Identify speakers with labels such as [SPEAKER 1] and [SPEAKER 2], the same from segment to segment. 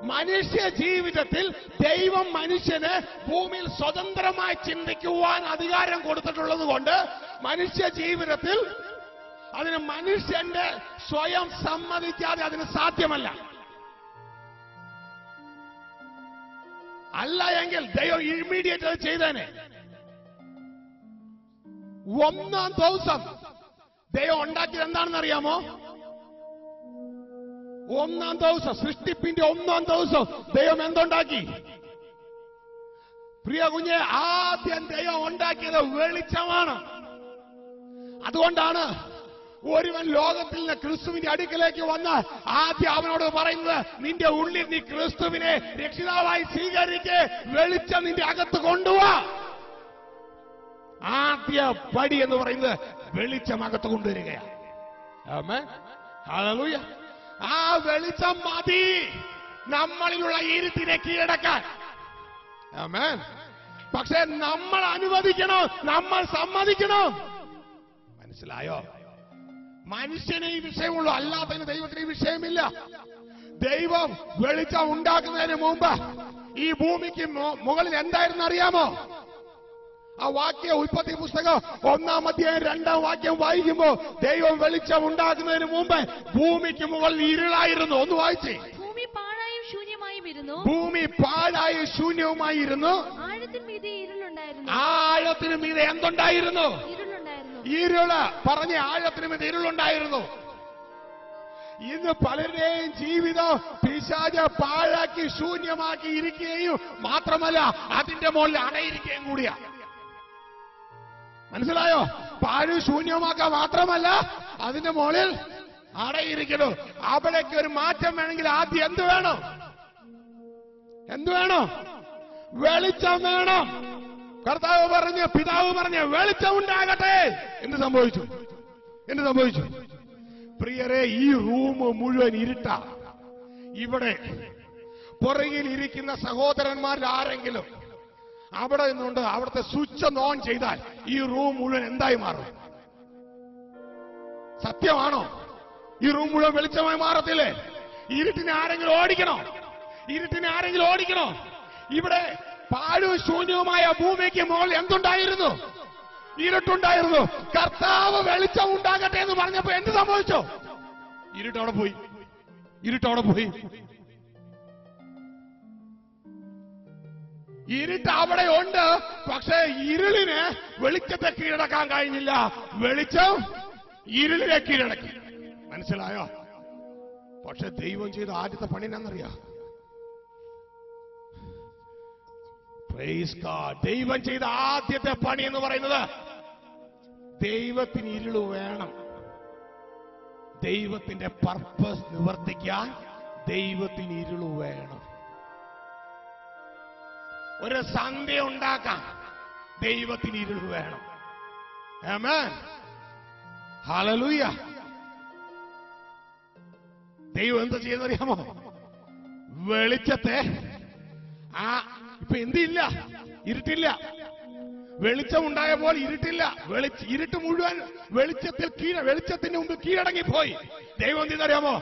[SPEAKER 1] മനുഷ്യ ജീവിതത്തിൽ ദൈവം മനുഷ്യന് ഭൂമിയിൽ സ്വതന്ത്രമായി ചിന്തിക്കുവാൻ അധികാരം കൊടുത്തിട്ടുള്ളത് കൊണ്ട് മനുഷ്യ ജീവിതത്തിൽ അതിന് മനുഷ്യന്റെ സ്വയം സമ്മതിക്കാതെ അതിന് സാധ്യമല്ല. അല്ല എങ്കിൽ ദൈവം ഇമ്മീഡിയറ്റ് അത് ചെയ്തേനെ. ഒന്നാം ദിവസം ദൈവം ഉണ്ടാക്കിയത് എന്താണെന്ന് അറിയാമോ? ഒന്നാം ദിവസം, സൃഷ്ടിപ്പിന്റെ ഒന്നാം ദിവസം ദൈവം എന്തുണ്ടാക്കി? പ്രിയ കുഞ്ഞെ, ആദ്യം ദൈവം ഉണ്ടാക്കിയത് വെളിച്ചമാണ്. അതുകൊണ്ടാണ് ഒരുവൻ ലോകത്തിൽ നിന്ന് ക്രിസ്തുവിന്റെ അടുക്കലേക്ക് വന്ന് ആദ്യം അവനോട് പറയുന്നത്, നിന്റെ ഉള്ളിൽ നീ ക്രിസ്തുവിനെ രക്ഷിതാവായി സ്വീകരിച്ച് വെളിച്ചം നിന്റെ അകത്ത് കൊണ്ടുപോവാ. ആദ്യ പടി എന്ന് പറയുന്നത് വെളിച്ചം അകത്ത് കൊണ്ടുവരികയാണ്. ആമേൻ, ഹല്ലേലൂയ. ആ വെളിച്ചം മതി നമ്മളിലുള്ള ഇരുട്ടിനെ കീഴടക്കാൻ. ആമേൻ. പക്ഷെ നമ്മൾ അനുവദിക്കണം, നമ്മൾ സമ്മതിക്കണം. മനസ്സിലായോ? മനുഷ്യന് ഈ വിഷയമുള്ളൂ, അല്ലാത്തതിന് ദൈവത്തിന് ഈ വിഷയമില്ല. ദൈവം വെളിച്ചം ഉണ്ടാക്കുന്നതിന് മുമ്പ് ഈ ഭൂമിക്ക് മുകളിൽ എന്തായിരുന്നു അറിയാമോ? ആ വാക്യം ഉൽപ്പത്തി പുസ്തകം 1-ാം അധ്യായം 2-ാം വാക്യം വായിക്കുമ്പോ ദൈവം വെളിച്ചം ഉണ്ടാക്കുന്നതിന് മുമ്പ് ഭൂമിക്ക് മുകളിൽ ഇരുളായിരുന്നു. ഒന്ന് വായിച്ചേ.
[SPEAKER 2] ഭൂമി പാഴായും ശൂന്യമായിരുന്നു.
[SPEAKER 1] ഭൂമി പാഴായും ശൂന്യവുമായിരുന്നു.
[SPEAKER 2] ആഴത്തിന് മീതെ ഇരുളുണ്ടായിരുന്നു.
[SPEAKER 1] ആഴത്തിന് മീതെ എന്തുണ്ടായിരുന്നു?
[SPEAKER 2] ഇരുളുണ്ടായിരുന്നു.
[SPEAKER 1] ഇരുള്. പറഞ്ഞ ആഴത്തിന് മീതെ ഇരുളുണ്ടായിരുന്നു. ഇന്ന് പലരുടെയും ജീവിതം പിശാച് പാഴാക്കി ശൂന്യമാക്കി ഇരിക്കുകയും മാത്രമല്ല അതിന്റെ മുകളിൽ അടയിരിക്കുകയും കൂടിയാ. മനസ്സിലായോ? പാഴ് ശൂന്യമാക്കാൻ മാത്രമല്ല അതിന്റെ മുകളിൽ അടയിരിക്കുന്നു. അവിടേക്ക് ഒരു മാറ്റം വേണമെങ്കിൽ ആദ്യം എന്ത് വേണം? എന്ത് വേണം? വെളിച്ചം വേണം. കർത്താവ് പറഞ്ഞ്, പിതാവ് പറഞ്ഞ് വെളിച്ചം ഉണ്ടാകട്ടെ. എന്ത് സംഭവിച്ചു? എന്ത് സംഭവിച്ചു? പ്രിയരെ, ഈ റൂം മുഴുവൻ ഇരുട്ടാ. ഇവിടെ പുറകിൽ ഇരിക്കുന്ന സഹോദരന്മാരിൽ ആരെങ്കിലും അവിടെ നിന്നുകൊണ്ട് അവിടുത്തെ സ്വിച്ച് ഒന്ന് ഓൺ ചെയ്താൽ ഈ റൂം മുഴുവൻ എന്തായി മാറും? സത്യമാണോ? ഈ റൂം മുഴുവൻ വെളിച്ചമായി മാറത്തില്ലേ? ഇരുട്ടിനെ ആരെങ്കിലും ഓടിക്കണോ? ഇരുട്ടിനെ ആരെങ്കിലും ഓടിക്കണോ? ഇവിടെ പാഴും ശൂന്യവുമായ ഭൂമിക്ക് മുകളിൽ എന്തുണ്ടായിരുന്നു? ഇരുട്ടുണ്ടായിരുന്നു. കർത്താവ് വെളിച്ചം ഉണ്ടാകട്ടെ എന്ന് പറഞ്ഞപ്പോ എന്ത് സംഭവിച്ചോ? ഇരുട്ടവിടെ പോയി. ഇരുട്ടവിടെ പോയി. ഇരുട്ട് അവിടെ ഉണ്ട്. പക്ഷേ ഇരുളിന് വെളിച്ചത്തെ കീഴടക്കാൻ കഴിഞ്ഞില്ല. വെളിച്ചം ഇരുളിനെ കീഴടക്കി. മനസ്സിലായോ? പക്ഷെ ദൈവം ചെയ്ത ആദ്യത്തെ പണി എന്നാന്നറിയാം? Praise God. ദൈവം ചെയ്ത ആദ്യത്തെ പണി എന്ന് പറയുന്നത് ദൈവത്തിന് ഇരുള് വേണം. ദൈവത്തിന്റെ പർപ്പസ് നിവർത്തിക്കാൻ ദൈവത്തിന് ഇരുള് വേണം. ഒരു സന്ധ്യ ഉണ്ടാക്കാൻ ദൈവത്തിന് ഇരുൾ വേണം. ആമേൻ, ഹല്ലേലൂയ. ദൈവം എന്താ ചെയ്യുന്നറിയാമോ? വെളിച്ചത്തെ ഇപ്പൊ എന്തില്ല? ഇരുട്ടില്ല. വെളിച്ചം ഉണ്ടായപ്പോൾ ഇരുട്ടില്ല. ഇരുട്ട് മുഴുവൻ വെളിച്ചത്തിന്റെ മുമ്പ് കീഴടങ്ങിപ്പോയി. ദൈവം എന്തെന്നറിയാമോ?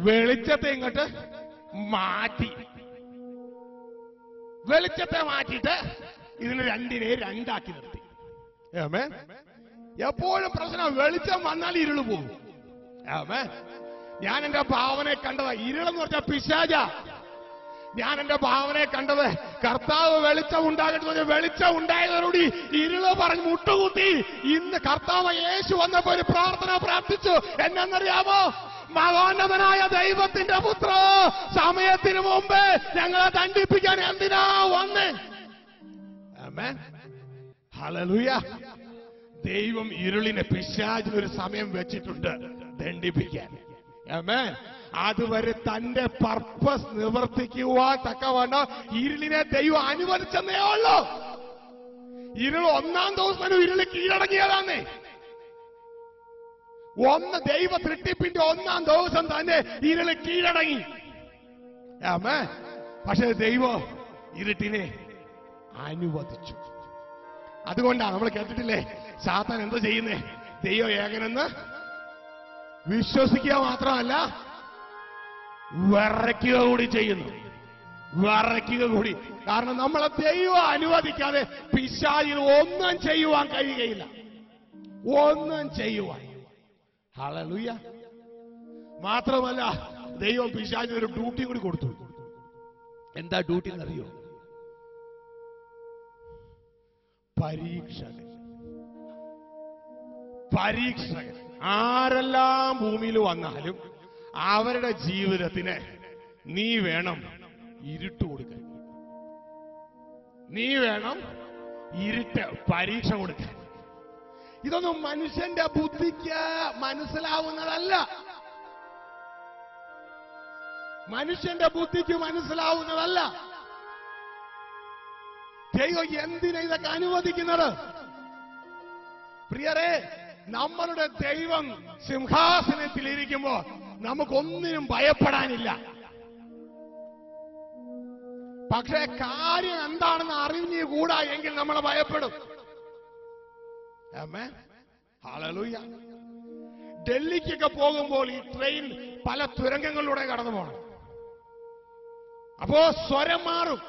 [SPEAKER 1] വെളിച്ചത്തെ ഇങ്ങോട്ട് മാറ്റി. വെളിച്ചത്തെ മാറ്റിയിട്ട് ഇതിന് രണ്ടാക്കി നിർത്തി. ആമേൻ. എപ്പോഴും പ്രശ്നം വെളിച്ചം വന്നാൽ ഇരുള് പോകും. ആമേൻ. ഞാൻ എന്റെ ഭാവനെ കണ്ടത് ഇരുളെന്ന് പറഞ്ഞാൽ പിശാച. ഞാൻ എന്റെ ഭാവനെ കണ്ടത് കർത്താവ് വെളിച്ചം ഉണ്ടാകട്ടെ, വെളിച്ചം ഉണ്ടായതോടുകൂടി ഇരുള് പറഞ്ഞ് മുട്ടുകുത്തി. ഇന്ന് കർത്താവ് യേശു വന്നപ്പോ ഒരു പ്രാർത്ഥന പ്രാർത്ഥിച്ചു. എന്നറിയാമോ? മഹോന്നതനായ ദൈവത്തിന്റെ പുത്ര, സമയത്തിന് മുമ്പ് ഞങ്ങളെ ദണ്ഡിപ്പിക്കാൻ എന്തിനാ വന്ന്? ആമേൻ, ഹല്ലേലൂയ. ദൈവം ഇരുളിനെ, പിശാചിനൊരു സമയം വെച്ചിട്ടുണ്ട് ദണ്ഡിപ്പിക്കാൻ. ആമേൻ. അതുവരെ തന്റെ പർപ്പസ് നിവർത്തിക്കുവാൻ തക്കവണ്ണം ഇരുളിനെ ദൈവം അനുവദിച്ചെന്നേ ഉള്ളൂ. ഇരുൾ ഒന്നാം ദിവസം ഇരുള് കീഴടങ്ങിയതാന്നേ. ദൈവ സൃഷ്ടിപ്പിന്റെ ഒന്നാം ദിവസം തന്നെ ഇരുള് കീഴടങ്ങി. ആമേൻ. പക്ഷേ ദൈവം ഇരുട്ടിനെ അനുവദിച്ചു. അതുകൊണ്ടാണ് നമ്മൾ കേട്ടിട്ടില്ലേ, സാത്താൻ എന്താ ചെയ്യുന്നേ? ദൈവം ഏകനെന്ന് വിശ്വസിക്കുക മാത്രമല്ല വിറയ്ക്കുക കൂടി ചെയ്യുന്നു. വിറയ്ക്കുക കൂടി. കാരണം നമ്മളെ ദൈവം അനുവദിക്കാതെ പിശാചിന് ഒന്നും ചെയ്യുവാൻ കഴിയുകയില്ല. ഒന്നും ചെയ്യുവാൻ. ഹല്ലേലൂയ. മാത്രമല്ല ദൈവം പിശാചിന് ഒരു ഡ്യൂട്ടി കൂടി കൊടുത്തു. എന്താ ഡ്യൂട്ടി എന്നറിയോ? പരീക്ഷകൻ. പരീക്ഷകൻ ആരെല്ലാം ഭൂമിയിൽ വന്നാലും അവരുടെ ജീവിതത്തിന് നീ വേണം ഇരുട്ട് കൊടുക്കാൻ. നീ വേണം ഇരുട്ട് പരീക്ഷ കൊടുക്കാൻ. ഇതൊന്നും മനുഷ്യന്റെ ബുദ്ധിക്ക് മനസ്സിലാവുന്നതല്ല. മനുഷ്യന്റെ ബുദ്ധിക്ക് മനസ്സിലാവുന്നതല്ല. ദൈവം എന്തിനാ ഇതൊക്കെ അനുവദിക്കുന്നത്? പ്രിയരെ, നമ്മളുടെ ദൈവം സിംഹാസനത്തിൽ ഇരിക്കുമ്പോ നമുക്കൊന്നിനും ഭയപ്പെടാനില്ല. പക്ഷേ കാര്യം എന്താണെന്ന് അറിഞ്ഞുകൂടാ എങ്കിൽ നമ്മൾ ഭയപ്പെടും. ആമേൻ. ഹല്ലേലൂയ. ഡൽഹിക്കൊക്കെ പോകുമ്പോൾ ഈ ട്രെയിൻ പല തുരങ്കങ്ങളിലൂടെ കടന്നു പോകണം. അപ്പോ സ്വരം മാറും.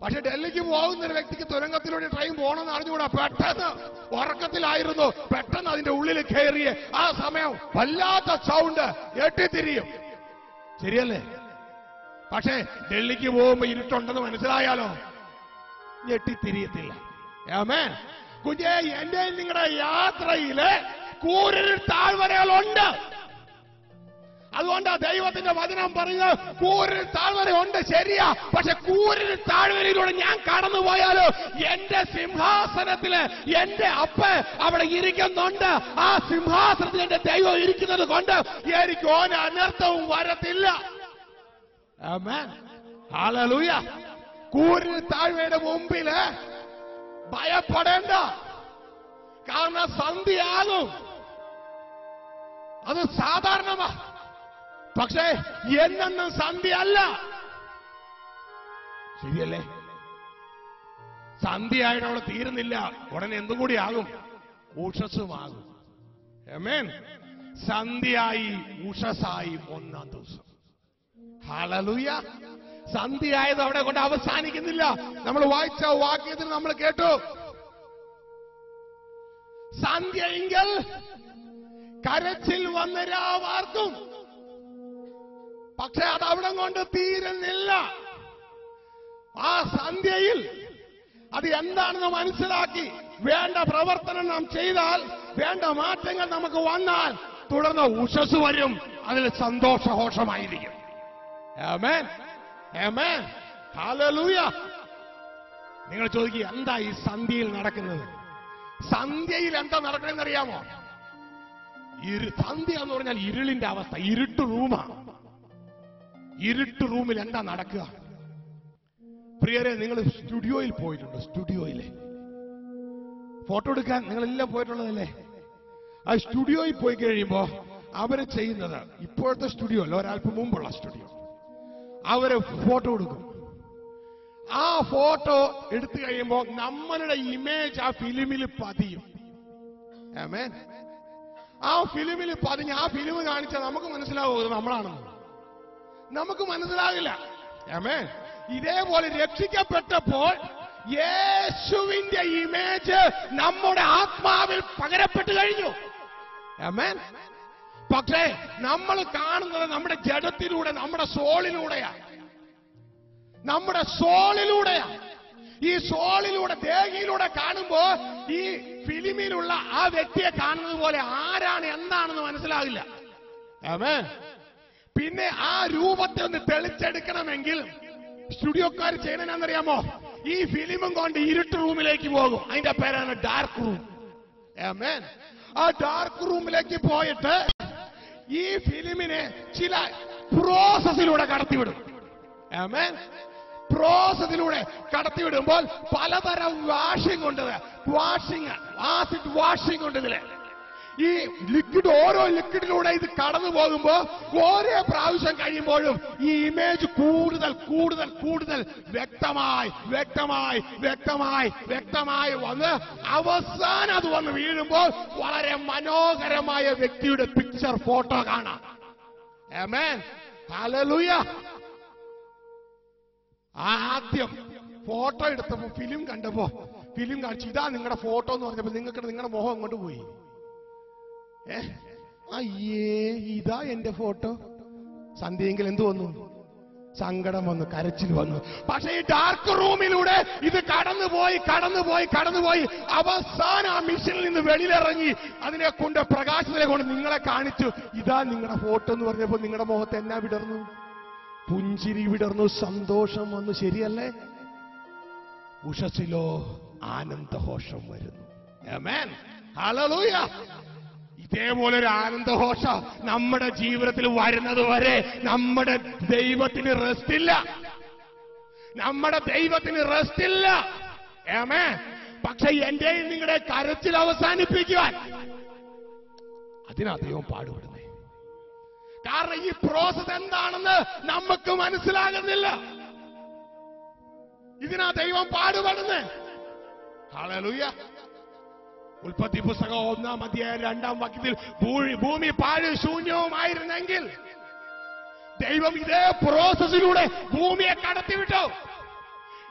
[SPEAKER 1] പക്ഷെ ഡൽഹിക്ക് പോകുന്ന ഒരു വ്യക്തിക്ക് തുരങ്കത്തിലൂടെ ട്രെയിൻ പോകണമെന്ന് അറിഞ്ഞുകൂടാ. പെട്ടെന്ന് ഉറക്കത്തിലായിരുന്നു, പെട്ടെന്ന് അതിന്റെ ഉള്ളിൽ കയറിയ ആ സമയം വല്ലാത്ത സൗണ്ട് എട്ടിത്തിരിയും. ശരിയല്ലേ? പക്ഷേ ഡൽഹിക്ക് പോകുമ്പോ ഇരുട്ടുണ്ടെന്ന് മനസ്സിലായാലോ ഞെട്ടിത്തിരിയത്തില്ല. ആമേൻ. കുഞ്ഞേ, എന്റെ നിങ്ങളുടെ യാത്രയില് കൂരിരുൾ താഴ്വരകളുണ്ട്. അതുകൊണ്ടാ ദൈവത്തിന്റെ വചനം പറയുന്നത് കൂരിരുൾ താഴ്വരയുണ്ട്. ശരിയാ. പക്ഷെ കൂരിരുൾ താഴ്വരയിലൂടെ ഞാൻ കടന്നുപോയാലോ എന്റെ സിംഹാസനത്തില് എന്റെ അപ്പ അവിടെ ഇരിക്കുന്നുണ്ട്. ആ സിംഹാസനത്തിൽ എന്റെ ദൈവം ഇരിക്കുന്നത് കൊണ്ട് എനിക്ക് ഒരു അനർത്ഥവും വരത്തില്ല. ആമേൻ. ഹല്ലേലൂയ. കൂരിരുൾ താഴ്വരയുടെ മുമ്പില് ഭയപ്പെടേണ്ട. കാരണം സന്ധ്യയാകും. അത് സാധാരണമാ. പക്ഷേ എന്നെന്നും സന്ധ്യയല്ല. ശരിയല്ലേ? സന്ധ്യയായിട്ട് അവിടെ തീരുന്നില്ല. ഉടനെ എന്തും കൂടി ആകും? ഉഷസ്സുമാകും. ആമേൻ. സന്ധ്യയായി ഉഷസ്സായി ഒന്നാം ദിവസം. ഹല്ലേലൂയ. സന്ധ്യയായത് അവിടെ കൊണ്ട് അവസാനിക്കുന്നില്ല. നമ്മൾ വായിച്ച വാക്യത്തിൽ നമ്മൾ കേട്ടു, സന്ധ്യയെങ്കിൽ കരച്ചിൽ വന്ന രാവാർക്കും. പക്ഷെ അത് അവിടെ കൊണ്ട് തീരുന്നില്ല. ആ സന്ധ്യയിൽ അത് എന്താണെന്ന് മനസ്സിലാക്കി വേണ്ട പ്രവർത്തനം നാം ചെയ്താൽ, വേണ്ട മാറ്റങ്ങൾ നമുക്ക് വന്നാൽ തുടർന്ന് ഉഷസ് വരും. അതിൽ സന്തോഷഘോഷമായിരിക്കും. ആമേൻ. ആമേൻ. ഹല്ലേലൂയ. നിങ്ങൾ ചോദിക്കുക, എന്താ ഈ സന്ധ്യയിൽ നടക്കുന്നത്? സന്ധ്യയിൽ എന്താ നടക്കണമെന്ന് അറിയാമോ? സന്ധ്യ എന്ന് പറഞ്ഞാൽ ഇരുളിന്റെ അവസ്ഥ. ഇരുട്ട് റൂമാണ്. ഇരുട്ട് റൂമിൽ എന്താ നടക്കുക? പ്രിയരെ, നിങ്ങൾ സ്റ്റുഡിയോയിൽ പോയിട്ടുണ്ടോ? സ്റ്റുഡിയോയിലെ ഫോട്ടോ എടുക്കാൻ നിങ്ങളെല്ലാം പോയിട്ടുള്ളതല്ലേ? ആ സ്റ്റുഡിയോയിൽ പോയി കഴിയുമ്പോ അവര് ചെയ്യുന്നത്, ഇപ്പോഴത്തെ സ്റ്റുഡിയോ അല്ല, ഒരല്പം മുമ്പുള്ള സ്റ്റുഡിയോ, അവര് ഫോട്ടോ എടുക്കും. ആ ഫോട്ടോ എടുത്തു കഴിയുമ്പോ നമ്മളുടെ ഇമേജ് ആ ഫിലിമിൽ പതിയും. ആമേൻ. ആ ഫിലിമിൽ പതിഞ്ഞ് ആ ഫിലിം കാണിച്ചാൽ നമുക്ക് മനസ്സിലാവുന്നത് നമ്മളാണെന്ന്. നമുക്ക് മനസ്സിലാകില്ല. ആമേൻ. ഇതേപോലെ രക്ഷിക്കപ്പെട്ടപ്പോൾ യേശുവിന്റെ ഇമേജ് നമ്മുടെ ആത്മാവിൽ പകരപ്പെട്ടു കഴിഞ്ഞു. ആമേൻ. പക്ഷേ നമ്മൾ കാണുന്നത് നമ്മുടെ ജഡത്തിലൂടെ, നമ്മുടെ സോളിലൂടെയാണ്. നമ്മുടെ സോളിലൂടെയാ. ഈ സോളിലൂടെ, ദേഹിയിലൂടെ കാണുമ്പോ ഈ ഫിലിമിലുള്ള ആ വ്യക്തിയെ കാണുന്നത് പോലെ ആരാണ് എന്താണെന്ന് മനസ്സിലാകില്ല. ആമേൻ. പിന്നെ ആ രൂപത്തെ ഒന്ന് തെളിച്ചെടുക്കണമെങ്കിൽ സ്റ്റുഡിയോക്കാർ ചെയ്യണമെന്നറിയാമോ? ഈ ഫിലിമും കൊണ്ട് ഇരുട്ട് റൂമിലേക്ക് പോകും. അതിന്റെ പേരാണ് ഡാർക്ക് റൂം. ആമേൻ. ആ ഡാർക്ക് റൂമിലേക്ക് പോയിട്ട് ഈ ഫിലിമിനെ ചില പ്രോസസ്സിലൂടെ കടത്തിവിടും. ആമേൻ. പ്രോസസ്സിലൂടെ കടത്തിവിടുമ്പോൾ പലതരം വാഷിംഗ് ഉണ്ട്. ആസിഡ് വാഷിംഗ് ഉണ്ട് ഇതില്. ഈ ലിക്വിഡ്, ഓരോ ലിക്വിഡിലൂടെ ഇത് കടന്നു പോകുമ്പോ ഓരോ പ്രാവശ്യം കഴിയുമ്പോഴും ഈ ഇമേജ് കൂടുതൽ കൂടുതൽ കൂടുതൽ വ്യക്തമായി വ്യക്തമായി വ്യക്തമായി വ്യക്തമായി വന്ന് അവസാനം അത് വന്ന് വീഴുമ്പോൾ വളരെ മനോഹരമായ വ്യക്തിയുടെ പിക്ചർ, ഫോട്ടോ കാണാം. ആമേൻ. ഹല്ലേലൂയ. ആദ്യം ഫോട്ടോ എടുത്തപ്പോ ഫിലിം കണ്ടപ്പോ ഫിലിം കാണിച്ചു, ഇതാ നിങ്ങളുടെ ഫോട്ടോ എന്ന് പറഞ്ഞപ്പോ നിങ്ങളുടെ മുഖം അങ്ങോട്ട് പോയി. അയ്യേ, ഇതാ എന്റെ ഫോട്ടോ. സന്ധ്യയെങ്കിൽ എന്തു വന്നു? സങ്കടം വന്നു, കരച്ചിൽ വന്നു. പക്ഷെ ഈ ഡാർക്ക് റൂമിലൂടെ ഇത് കടന്നുപോയി അവസാനം ആ മിഷനിൽ നിന്ന് വെളിയിലിറങ്ങി അതിനെ കൊണ്ട് പ്രകാശത്തിനെ കൊണ്ട് നിങ്ങളെ കാണിച്ചു, ഇതാ നിങ്ങളുടെ ഫോട്ടോ എന്ന് പറഞ്ഞപ്പോ നിങ്ങളുടെ മുഖത്ത് എന്നാ വിടർന്നു? പുഞ്ചിരി വിടർന്നു, സന്തോഷം വന്നു. ശരിയല്ലേ? ഉഷസ്സിലോ ആനന്ദഘോഷം വരുന്നു. ആമേൻ, ഹല്ലേലൂയ. ഇതേപോലെ ഒരു ആനന്ദഘോഷം നമ്മുടെ ജീവിതത്തിൽ വരുന്നത് വരെ നമ്മുടെ ദൈവത്തിന് റെസ്റ്റില്ല. ആമേൻ. പക്ഷെ എന്റെയും നിങ്ങളുടെ കരച്ചിൽ അവസാനിപ്പിക്കുവാൻ അതിനാ ദൈവം പാടുപെടുന്നേ. കാരണം ഈ പ്രോസസ് എന്താണെന്ന് നമുക്ക് മനസ്സിലാകുന്നില്ല. ഇതിനാ ദൈവം പാടുപെടുന്നേ. ഹല്ലേലൂയ. ഉൽപ്പത്തി പുസ്തകം 1-ാം അധ്യായം 2-ാം വാക്യത്തിൽ ഭൂമി പാഴ് ശൂന്യവുമായിരുന്നെങ്കിൽ ദൈവം ഇതേ പ്രോസസ്സിലൂടെ ഭൂമിയെ കടത്തിവിട്ടു.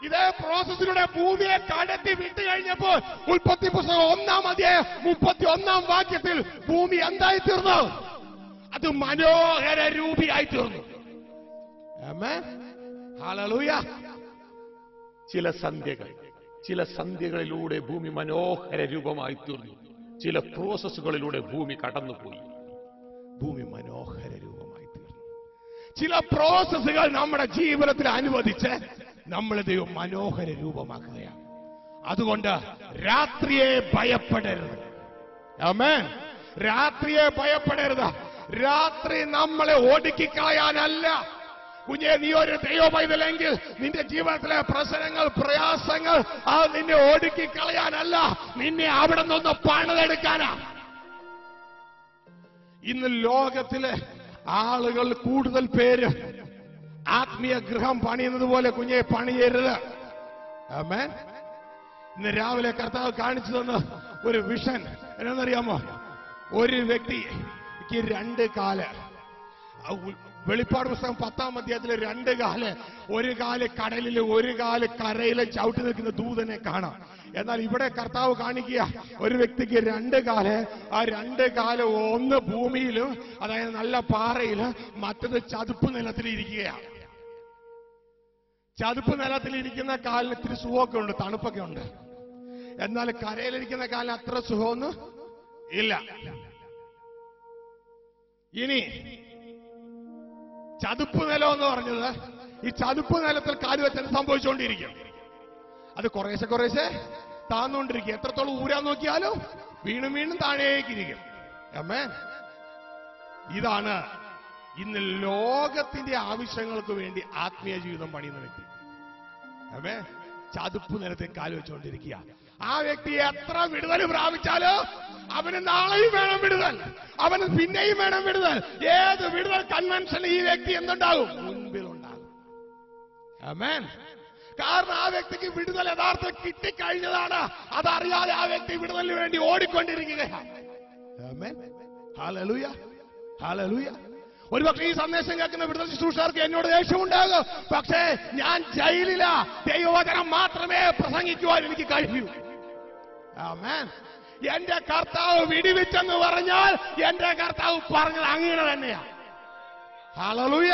[SPEAKER 1] ഇതേ പ്രോസസ്സിലൂടെ ഭൂമിയെ കടത്തി വിട്ടു കഴിഞ്ഞപ്പോൾ ഉൽപ്പത്തി പുസ്തകം 1-ാം അധ്യായം 31-ാം വാക്യത്തിൽ ഭൂമി എന്തായി തീർന്നു? അത് മനോഹര രൂപിയായി തീർന്നു. ആമേൻ, ഹല്ലേലൂയ. ചില സന്ധ്യകളിലൂടെ ഭൂമി മനോഹര രൂപമായി തീർന്നു. ചില പ്രോസസ്സുകളിലൂടെ ഭൂമി കടന്നുപോയി. ഭൂമി മനോഹര രൂപമായി തീർന്നു. ചില പ്രോസസ്സുകൾ നമ്മുടെ ജീവിതത്തിൽ അനുവദിച്ച് നമ്മൾ ദൈവം മനോഹര രൂപമാക്കുകയാണ്. അതുകൊണ്ട് രാത്രിയെ ഭയപ്പെടരുത്. ആമേൻ, രാത്രിയെ ഭയപ്പെടരുത്. രാത്രി നമ്മളെ ഒടുക്കിക്കളയാനല്ല. കുഞ്ഞെ, നീ ഒരു ദൈവ പൈതലെങ്കിൽ നിന്റെ ജീവിതത്തിലെ പ്രശ്നങ്ങൾ, പ്രയാസങ്ങൾ അത് നിന്നെ ഒടുക്കിക്കളയാനല്ല, നിന്നെ അവിടെ നിന്ന് പണിതെടുക്കാനാ. ഇന്ന് ലോകത്തിലെ ആളുകൾ കൂടുതൽ പേര് ആത്മീയ ഗൃഹം പണിയുന്നത് പോലെ കുഞ്ഞെ പണിയരുത്. ആമേൻ. ഇന്ന് രാവിലെ കർത്താവ് കാണിച്ചു തന്ന ഒരു വിഷൻ എന്നറിയാമോ? ഒരു വ്യക്തിക്ക് 2 കാല്. വെളിപ്പാട് പുസ്തകം 10-ാം അധ്യായത്തിലെ 2 കാല്, ഒരു കാല് കടലിൽ, ഒരു കാല് കരയിലെ ചവിട്ടി നിൽക്കുന്ന ദൂതനെ കാണാം. എന്നാൽ ഇവിടെ കർത്താവ് കാണിക്കുക, ഒരു വ്യക്തിക്ക് 2 കാല്. ആ 2 കാല് ഒന്ന് ഭൂമിയിലും, അതായത് നല്ല പാറയിലും, മറ്റത് ചതുപ്പ് നിലത്തിലിരിക്കുകയാണ്. ചതുപ്പ് നിലത്തിലിരിക്കുന്ന കാലിന് ഇത്തിരി സുഖമൊക്കെ ഉണ്ട്, തണുപ്പൊക്കെ ഉണ്ട്. എന്നാൽ കരയിലിരിക്കുന്ന കാലിന് അത്ര സുഖമൊന്നും ഇല്ല. ഇനി ചതുപ്പ് നിലം എന്ന് പറഞ്ഞത്, ഈ ചതുപ്പ് നിലത്തിൽ കാല് വെച്ചാൽ സംഭവിച്ചുകൊണ്ടിരിക്കും. അത് കുറേശ്ശെ താന്നുകൊണ്ടിരിക്കും. എത്രത്തോളം ഊരാൻ നോക്കിയാലും വീണ്ടും താഴേക്കിരിക്കും. ആമേൻ. ഇതാണ് ഇന്ന് ലോകത്തിന്റെ ആവശ്യങ്ങൾക്ക് വേണ്ടി ആത്മീയ ജീവിതം പണിയുന്ന വ്യക്തി. ആമേൻ. ചതുപ്പ് നിലത്തിൽ കാല് വെച്ചുകൊണ്ടിരിക്കുക. ആ വ്യക്തി എത്ര വിടുതൽ പ്രാപിച്ചാലോ അവന് നാളെയും വേണം വിടുതൽ, അവന് പിന്നെയും വേണം വിടുതൽ. ഏത് വിടുതൽ കൺവെൻഷൻ ഈ വ്യക്തി എന്തുണ്ടാകും? മുൻപിലുണ്ടാകും. ആമേൻ. കാരണം ആ വ്യക്തിക്ക് വിടുതൽ യഥാർത്ഥം കിട്ടിക്കഴിഞ്ഞതാണ്. അതറിയാതെ ആ വ്യക്തി വിടുതലിന് വേണ്ടി ഓടിക്കൊണ്ടിരിക്കുകയാണ്. ആമേൻ, ഹല്ലേലൂയ, ഹല്ലേലൂയ. ഒരുപക്ഷെ ഈ സന്ദേശം കേൾക്കുന്ന വിടുതൽ ശുശ്രൂഷകർക്ക് എന്നോട് ദേഷ്യമുണ്ടാകും. പക്ഷേ ഞാൻ ജയിലിലാ, ദൈവവചനം മാത്രമേ പ്രസംഗിക്കുവാൻ എനിക്ക് കഴിയൂ. ആമേൻ. എന്റെ കർത്താവ് വിടിവിച്ചെന്ന് പറഞ്ഞാൽ എന്റെ കർത്താവ് പറഞ്ഞത് അങ്ങനെ തന്നെയാണ്. Hallelujah,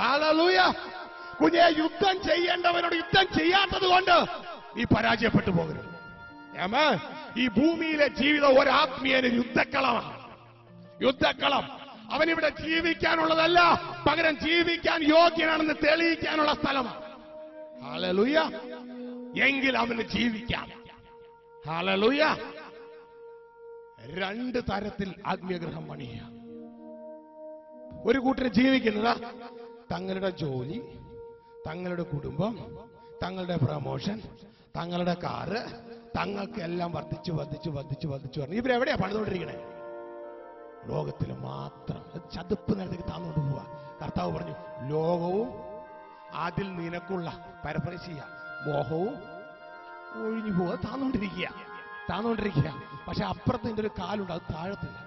[SPEAKER 1] hallelujah. കുഞ്ഞെ, യുദ്ധം ചെയ്യേണ്ടവനോട് യുദ്ധം ചെയ്യാത്തത് കൊണ്ട് നീ പരാജയപ്പെട്ടു പോകരുത്. ആമേൻ. ഈ ഭൂമിയിലെ ജീവിതം ഒരു ആത്മീയന് യുദ്ധക്കളമാണ്. യുദ്ധക്കളം. അവനിവിടെ ജീവിക്കാനുള്ളതല്ല, പകരം ജീവിക്കാൻ യോഗ്യനാണെന്ന് തെളിയിക്കാനുള്ള സ്ഥലമാണ്. ഹല്ലേലൂയ. എങ്കിൽ അവന് ജീവിക്കാം. ഹല്ലേലൂയ. 2 തരത്തിൽ ആത്മീയഗ്രഹം പണിയുക. ഒരു കൂട്ടർ ജീവിക്കുന്നത് തങ്ങളുടെ ജോലി, തങ്ങളുടെ കുടുംബം, തങ്ങളുടെ പ്രമോഷൻ, തങ്ങളുടെ കാറ്, തങ്ങൾക്കെല്ലാം വർദ്ധിച്ചു. ഇവരെവിടെയാ പണിതുകൊണ്ടിരിക്കണേ? ലോകത്തിൽ മാത്രം. ചതുപ്പ് നിലത്തേക്ക് താന്നുകൊണ്ട് പോവാ. കർത്താവ് പറഞ്ഞു, ലോകവും അതിൽ നിനക്കുള്ള പരപരശീയ മോഹവും ഒഴിഞ്ഞു പോവാ. താന്നുകൊണ്ടിരിക്കുക. പക്ഷെ അപ്പുറത്തിന്റെ ഒരു കാലുണ്ട്, അത് താഴത്തില്ല.